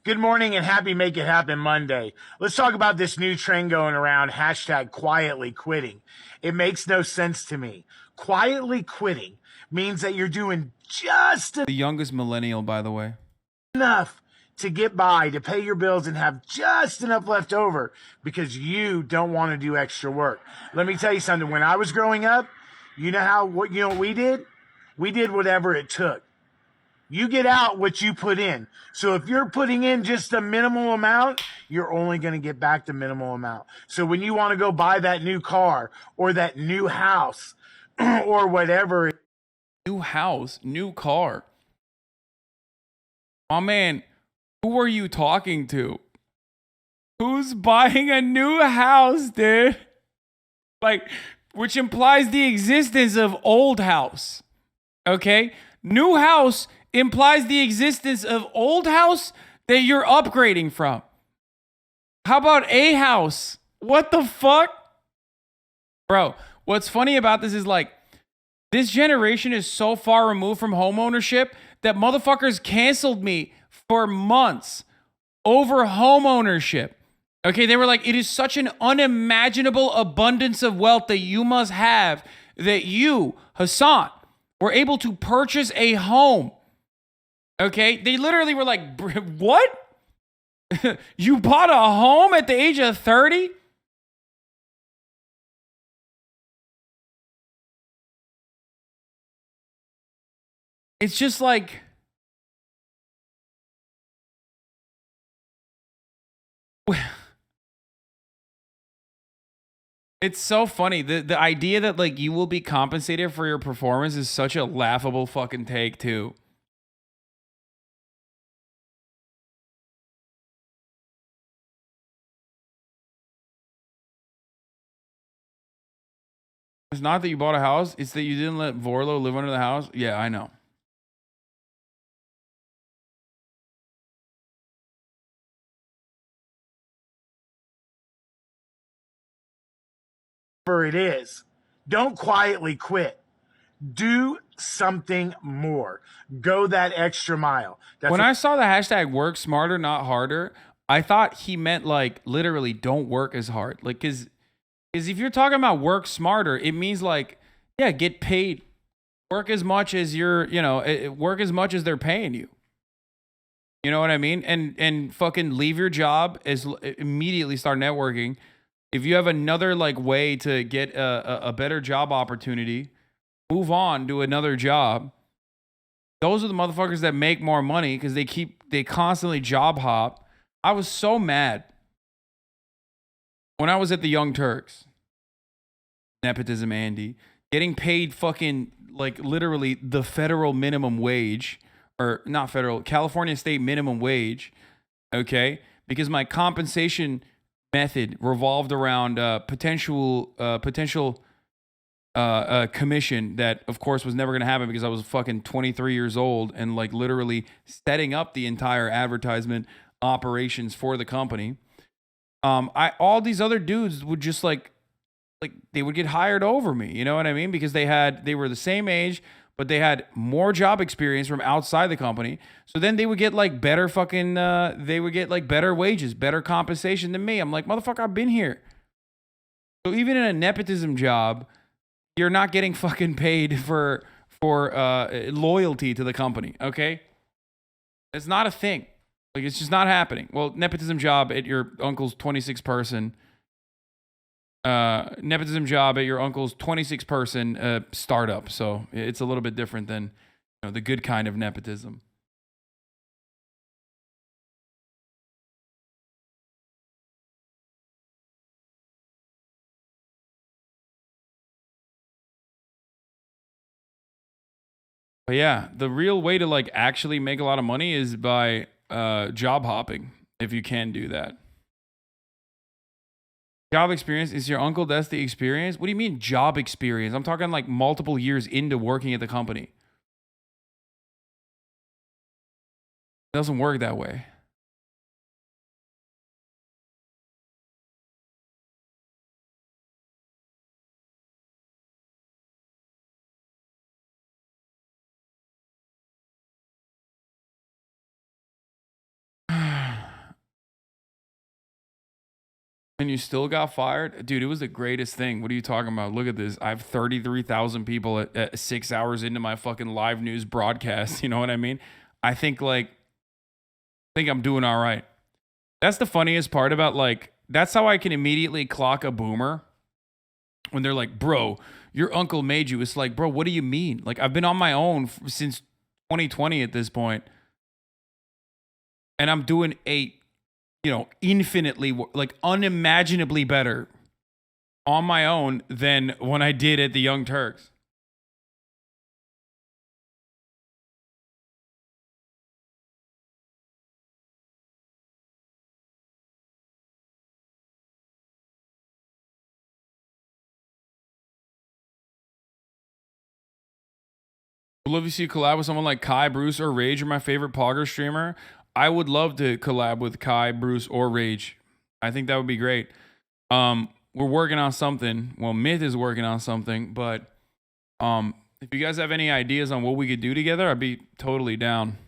Good morning and happy Make It Happen Monday. Let's talk about this new trend going around, hashtag quietly quitting. It makes no sense to me. Quietly quitting means that you're doing just The youngest millennial, by the way. enough to get by, to pay your bills and have just enough left over because you don't want to do extra work. Let me tell you something. When I was growing up, you know what we did? We did whatever it took. You get out what you put in. So if you're putting in just a minimal amount, you're only going to get back the minimal amount. So when you want to go buy that new car or that new house or whatever. New house, new car. Oh man, who are you talking to? Who's buying a new house, dude? Like, which implies the existence of old house. Okay? New house implies the existence of old house that you're upgrading from. How about a house? What the fuck? Bro, what's funny about this is like, this generation is so far removed from home ownership that motherfuckers canceled me for months over home ownership. Okay, they were like, it is such an unimaginable abundance of wealth that you must have that you, Hasan, were able to purchase a home. Okay, they literally were like, what? You bought a home at the age of 30? It's just like, it's so funny. The idea that like you will be compensated for your performance is such a laughable fucking take too. It's not that you bought a house, it's that you didn't let Vorlo live under the house. Yeah, I know. It is. Don't quietly quit. Do something more. Go that extra mile. When I saw the hashtag work smarter, not harder, I thought he meant like literally don't work as hard. Like, cause if you're talking about work smarter, it means like, yeah, get paid. Work as much as work as much as they're paying you. You know what I mean? And fucking leave your job immediately start networking. If you have another like way to get a better job opportunity, move on to another job. Those are the motherfuckers that make more money because they constantly job hop. I was so mad when I was at the Young Turks. Nepotism Andy. Getting paid fucking like literally the federal minimum wage, or not federal, California state minimum wage. Okay. Because my compensation method revolved around potential commission that of course was never going to happen because I was fucking 23 years old and like literally setting up the entire advertisement operations for the company. All these other dudes would just like they would get hired over me, you know what I mean? Because they were the same age, but they had more job experience from outside the company. So then they would get like better fucking they would get like better wages, better compensation than me. I'm like, motherfucker, I've been here. So even in a nepotism job, you're not getting fucking paid for loyalty to the company, okay? It's not a thing. Like, it's just not happening. Well, nepotism job at your uncle's 26 person startup. So it's a little bit different than the good kind of nepotism. But yeah, the real way to like actually make a lot of money is by job hopping, if you can do that. Job experience is your uncle. That's the experience. What do you mean job experience? I'm talking like multiple years into working at the company. It doesn't work that way. And you still got fired? Dude, it was the greatest thing. What are you talking about? Look at this. I have 33,000 people at 6 hours into my fucking live news broadcast. You know what I mean? I think I'm doing all right. That's the funniest part about that's how I can immediately clock a boomer when they're like, bro, your uncle made you. It's like, bro, what do you mean? Like, I've been on my own since 2020 at this point, and I'm doing infinitely, unimaginably better on my own than when I did at the Young Turks. Would love to see collab with someone like Kai, Bruce, or Rage, or my favorite Pogger streamer. I would love to collab with Kai, Bruce, or Rage. I think that would be great. We're working on something. Well, Myth is working on something, but if you guys have any ideas on what we could do together, I'd be totally down.